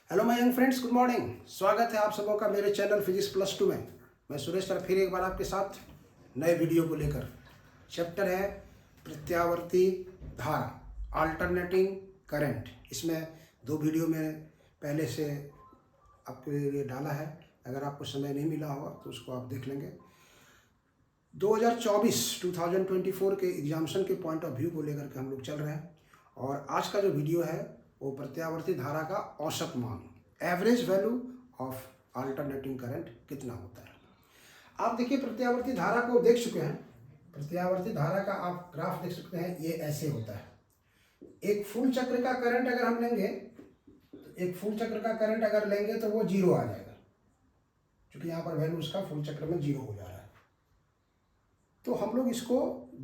Hello my young friends, good morning. स्वागत है आप सबों का मेरे चैनल फिजिक्स प्लस टू में। मैं सुरेश सर फिर एक बार आपके साथ नए वीडियो को लेकर। चैप्टर है प्रत्यावर्ती धारा, अल्टरनेटिंग करंट। इसमें दो वीडियो में पहले से आपके लिए डाला है। अगर आपको समय नहीं मिला होगा तो उसको आप देख लेंगे। 2024 के एग्जामिनेशन के पॉइंट ऑफ व्यू को लेकर के हम लोग चल रहे हैं। और आज का जो वीडियो है वो प्रत्यावर्ती धारा का औसत मान, average value of alternating current कितना होता है। आप देखिए, प्रत्यावर्ती धारा को देख चुके हैं। प्रत्यावर्ती धारा का आप ग्राफ देख सकते हैं। ये ऐसे होता है। एक फुल चक्र का करंट अगर हम लेंगे तो एक फुल चक्र का करंट अगर लेंगे तो वो जीरो आ जाएगा, क्योंकि यहाँ पर वैल्यू उसका फुल चक्र में जीरो हो जा रहा है। तो हम लोग इसको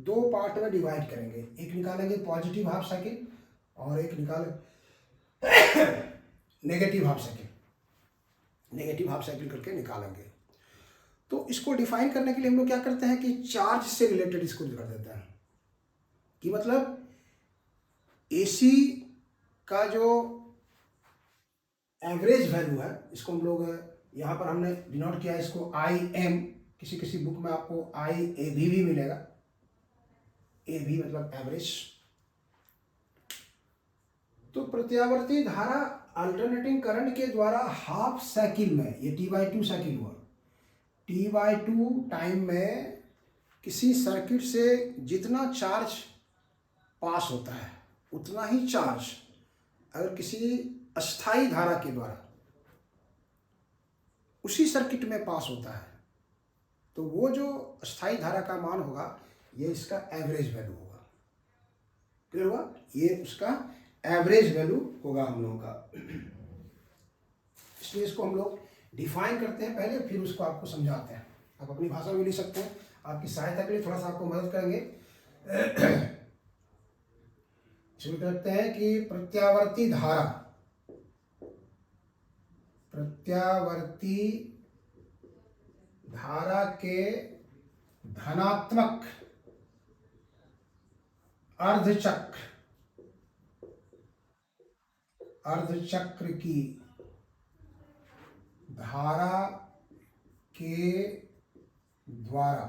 दो पार्ट में डिवाइड करेंगे। एक निकालेंगे पॉजिटिव हाफ साइकिल और एक निकालेंगे negative half cycle. Negative half cycle करके निकालेंगे। तो इसको डिफाइन करने के लिए हम लोग क्या करते हैं कि चार्ज से रिलेटेड इसको कर देते हैं। कि मतलब एसी का जो एवरेज वैल्यू है, इसको हम लोग यहाँ पर हमने डिनोट किया, इसको आई एम। किसी किसी बुक में आपको आई ए भी मिलेगा। ए भी मतलब एवरेज। तो प्रत्यावर्ती धारा अल्टरनेटिंग करंट के द्वारा हाफ साइकिल में, ये T/2 साइकिल हुआ, T/2 टाइम में किसी सर्किट से जितना चार्ज पास होता है उतना ही चार्ज अगर किसी अस्थाई धारा के द्वारा उसी सर्किट में पास होता है तो वो जो अस्थाई धारा का मान होगा ये इसका एवरेज वैल्यू होगा। क्लियर हुआ? ये उसका एवरेज वैल्यू होगा हम लोगों का। इसलिए इसको हम लोग डिफाइन करते हैं पहले, फिर उसको आपको समझाते हैं। आप अपनी भाषा में लिख सकते हैं। आपकी सहायता के लिए थोड़ा सा आपको मदद करेंगे। शुरू करते हैं कि प्रत्यावर्ती धारा, प्रत्यावर्ती धारा के धनात्मक अर्धचक्र की धारा के द्वारा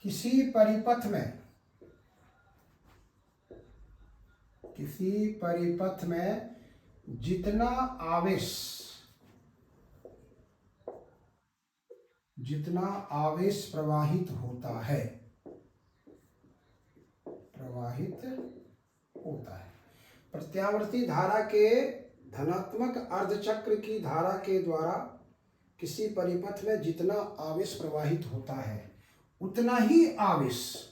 किसी परिपथ में जितना आवेश प्रवाहित होता है प्रत्यावर्ती धारा के धनात्मक अर्धचक्र की धारा के द्वारा किसी परिपथ में जितना आवेश प्रवाहित होता है उतना ही आवेश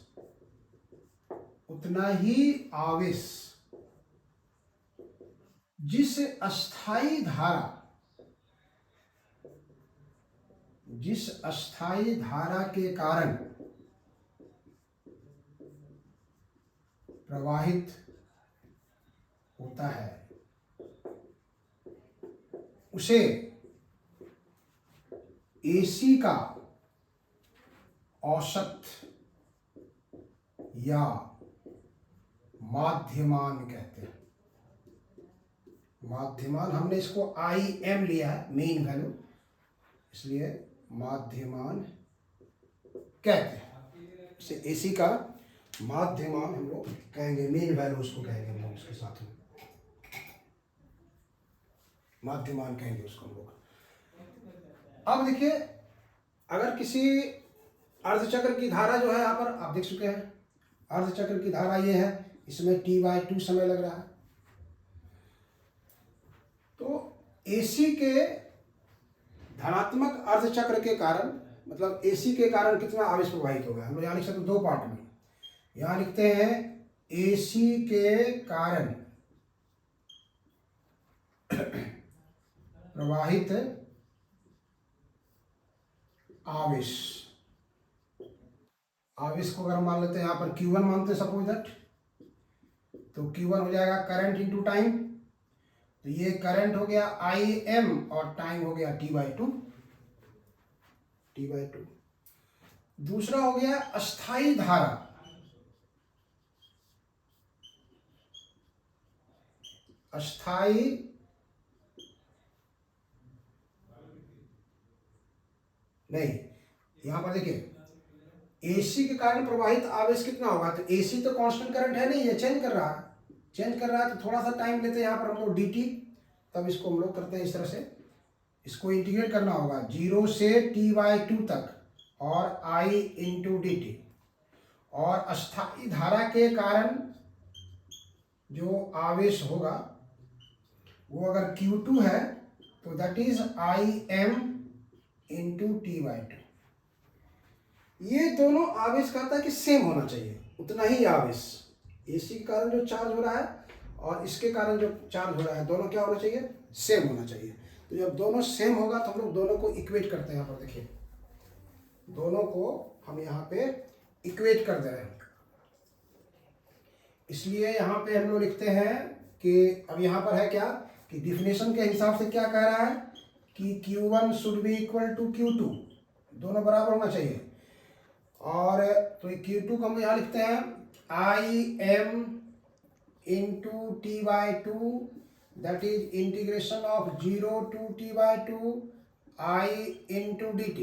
जिस अस्थाई धारा के कारण प्रवाहित होता है उसे एसी का औसत या माध्यमान कहते हैं। माध्यमान, हमने इसको आई एम लिया है, मीन वैल्यू, इसलिए माध्यमान कहते हैं। इसे एसी का माध्यमान हम लोग कहेंगे, मीन वैल्यू उसको कहेंगे हम लोग, उसके साथ में माध्यमान कहेंगे उसको हम लोग। अब देखिए, अगर किसी अर्धचक्र की धारा जो है, यहाँ पर आप देख चुके हैं, अर्धचक्र की धारा ये है, इसमें T/2 समय लग रहा है। तो एसी के धनात्मक अर्धचक्र के कारण, मतलब एसी के कारण कितना आवेश प्रवाहित होगा, हम लोग यहाँ लिख सकते हैं दो पार्ट में। यहाँ लिखते हैं एसी के कारण प्रवाहित आवेश को अगर हम मान लेते हैं, यहाँ पर Q1 मानते हैं सपोज दैट, तो Q1 हो जाएगा करंट इंटू टाइम। तो ये करंट हो गया IM और टाइम हो गया T/2। दूसरा हो गया अस्थाई धारा। अस्थाई नहीं, यहां पर देखिए एसी के कारण प्रवाहित आवेश कितना होगा, तो एसी तो कांस्टेंट करंट है नहीं, ये चेंज कर रहा है, तो थोड़ा सा टाइम लेते हैं यहाँ पर हम लोग dt, तब इसको हम लोग करते हैं इस तरह से, इसको इंटीग्रेट करना होगा 0 से t/2 तक और I इंटू dt। और अस्थायी धारा के कारण जो आवेश होगा वो अगर Q2 है तो that is Im into t/2। ये दोनों आवेश कहता है कि सेम होना चाहिए, उतना ही आवेश, एसी के कारण जो चार्ज हो रहा है और इसके कारण जो चार्ज हो रहा है, दोनों क्या होना चाहिए, सेम होना चाहिए। तो जब दोनों सेम होगा तो हम लोग दोनों को इक्वेट करते हैं। यहाँ पर देखिए दोनों को हम यहाँ पे इक्वेट कर दे रहे हैं, इसलिए यहाँ पे हम लोग लिखते हैं कि अब यहाँ पर है क्या कि डिफिनेशन के हिसाब से क्या कह रहा है कि Q1 should be equal to Q2, दोनों बराबर होना चाहिए। और तो Q2 को हम यहाँ लिखते हैं Im into t/2, that is integration of 0 to t/2 I into dt।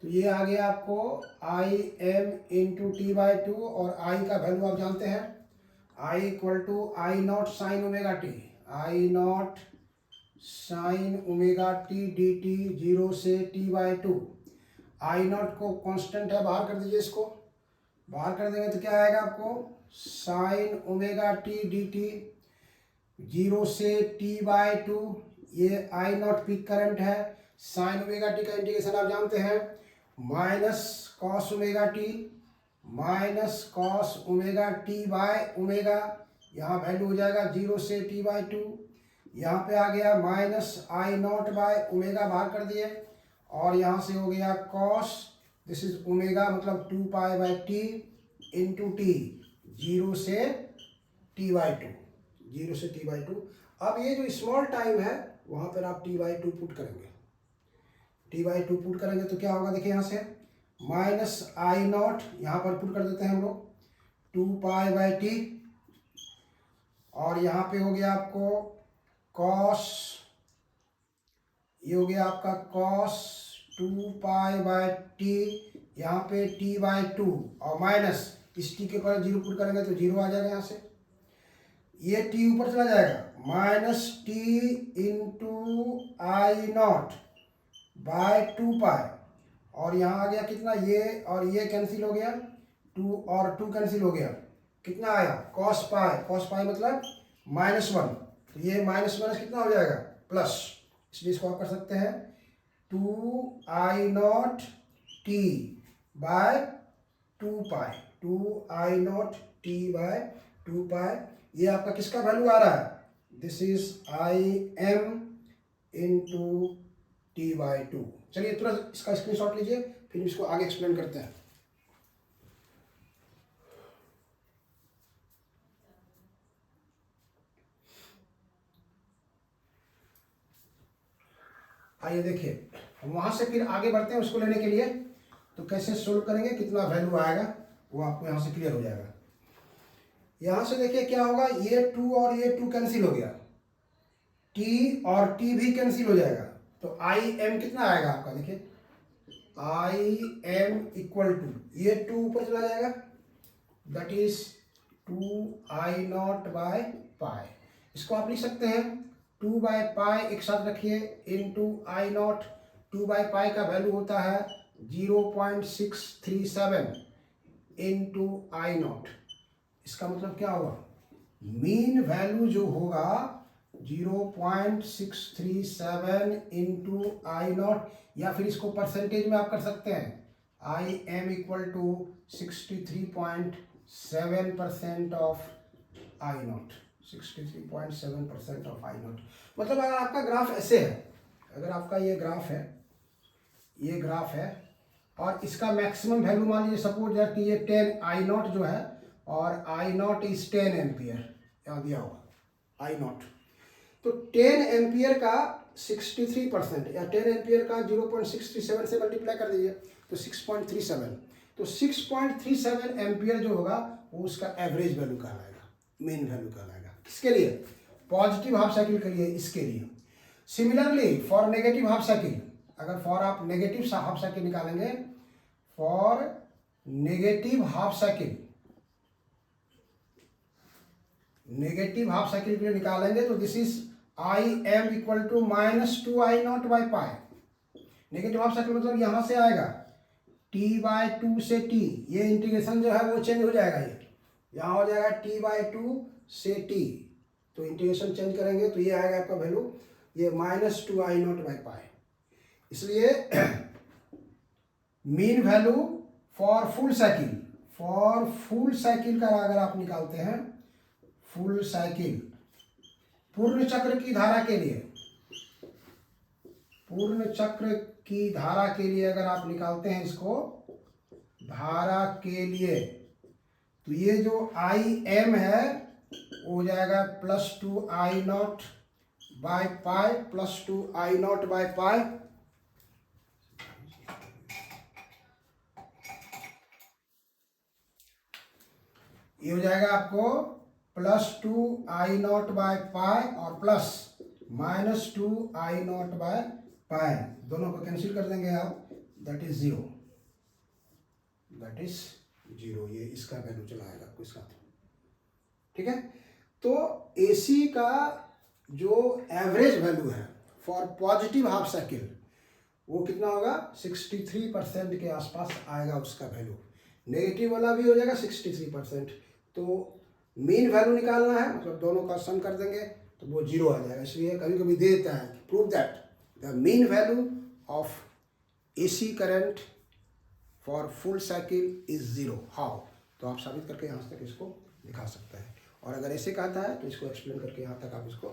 तो ये आ गया आपको Im इंटू t/2 और I का वैल्यू आप जानते हैं, I equal to I0 sine omega t, I0 sine omega t dt 0 से t/2। I0 को कांस्टेंट है, बाहर कर दीजिए, इसको बाहर कर देंगे तो क्या आएगा आपको साइन ओमेगा टी dt 0 से t/2। ये I0 पीक करंट है, साइन ओमेगा टी का इंटीग्रेशन आप जानते हैं minus cos omega T, minus cos omega T by omega, यहाँ वैल्यू हो जाएगा 0 से t/2। यहाँ पे आ गया माइनस I0 बाय ओमेगा, बाहर कर दिए, और यहाँ से हो गया कॉस, दिस इज ओमेगा मतलब 2π/t इंटू टी 0 से t/2, 0 से t/2। अब ये जो स्मॉल टाइम है वहाँ पर आप t/2 पुट करेंगे, t/2 पुट करेंगे तो क्या होगा, देखिए यहाँ से माइनस I0 यहाँ पर पुट कर देते हैं हम लोग 2π/t, और यहाँ पे हो गया आपको कॉस, ये हो गया आपका कॉस 2π/t, यहाँ पे t/2 और माइनस इस t के ऊपर 0 पुट करेंगे तो 0 आ जाएगा, यहाँ से ये t ऊपर चला जाएगा minus t into I0 bye 2π, और यहाँ आ गया कितना, ये और ये कैंसिल हो गया, 2 और 2 कैंसिल हो गया, कितना आया cos पाई मतलब -1, तो ये माइनस कितना हो जाएगा प्लस, इसलिए इसको आप कर सकते हैं 2I0 t bye 2π, 2I0 t bye 2π। ये आपका किसका वैल्यू आ रहा है, this is Im into t/2। चलिए तुरंत इसका स्क्रीनशॉट लीजिए, फिर इसको आगे एक्सप्लेन करते हैं। आइए देखिए, हम वहां से फिर आगे बढ़ते हैं उसको लेने के लिए, तो कैसे सोल्व करेंगे, कितना वैल्यू आएगा वो आपको यहाँ से क्लियर हो जाएगा। यहाँ से देखिए क्या होगा, ये 2 और ये 2 कैंसिल हो गया, t और t भी कैंसिल हो जाएगा, तो Im कितना आएगा आपका, देखिए Im इक्वल टू ये 2 ऊपर चला जाएगा, that is 2I0 by pi. इसको आप लिख सकते हैं 2/π, एक साथ रखिए, इंटू I0। 2/π का वैल्यू होता है 0.637 इंटू I0। इसका मतलब क्या हुआ, मीन वैल्यू जो होगा 0.637 इंटू I0, या फिर इसको परसेंटेज में आप कर सकते हैं, Im equal to 63.7% of I0, 63.7% of I0। मतलब अगर आपका ग्राफ ऐसे है, अगर आपका ये ग्राफ है, ये ग्राफ है, और इसका मैक्सिमम वैल्यू मान लीजिए सपोज दैट ये 10 I0 जो है, और I0 इज 10 एम्पियर, यहाँ दिया हुआ I0, तो 10 एम्पियर का 63% या 10 एम्पियर का 0.637 से मल्टीप्लाई कर दीजिए तो 6.37, तो 6.37 एम्पियर जो होगा वो उसका एवरेज वैल्यू कहलाएगा, मेन वैल्यू कहलाएगा। किसके लिए, पॉजिटिव हाफ साइकिल के लिए इसके लिए। Similarly for negative half cycle, अगर फॉर आप नेगेटिव हाफ साइकिल निकालेंगे, for negative half cycle, negative half cycle के लिए निकालेंगे तो this is I m equal to -2I0 by pi. Negative half cycle मतलब यहां से आएगा t/2 से t, ये इंटीग्रेशन जो है वो चेंज हो जाएगा, ये यहाँ हो जाएगा t/2 से t, तो इंटीग्रेशन चेंज करेंगे तो ये आएगा आपका वैल्यू ये -2I0 बाई पाई। इसलिए mean value for full cycle, for full cycle का अगर आप निकालते हैं, फुल साइकिल पूर्ण चक्र की धारा के लिए, पूर्ण चक्र की धारा के लिए अगर आप निकालते हैं इसको, धारा के लिए, तो ये जो आई एम है वो हो जाएगा +2I0 by pi, +2I0 by पाई, ये हो जाएगा आपको +2I0 बाई पाई और प्लस -2I0 बाई पाई, दोनों को कैंसिल कर देंगे आप, दैट इज 0, दैट इज 0, ये इसका वैल्यू चला आएगा आपको इसका, ठीक है। तो AC का जो एवरेज वैल्यू है फॉर पॉजिटिव हाफ साइकिल वो कितना होगा, 63% के आसपास आएगा उसका वैल्यू। नेगेटिव वाला भी हो जाएगा 63%। तो मीन वैल्यू निकालना है, मतलब दोनों का सम कर देंगे तो वो 0 आ जाएगा। इसलिए कभी कभी दे देता है prove that the mean value of AC current for full cycle is 0, how, तो आप साबित करके यहाँ तक इसको दिखा सकते हैं। और अगर ऐसे कहता है तो इसको एक्सप्लेन करके यहाँ तक आप इसको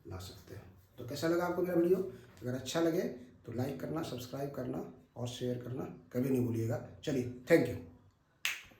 ला सकते हैं। तो कैसा लगा आपको मेरा वीडियो? अगर अच्छा लगे तो लाइक करना, सब्सक्राइब करना और शेयर करना कभी नहीं भूलिएगा। चलिए, थैंक यू।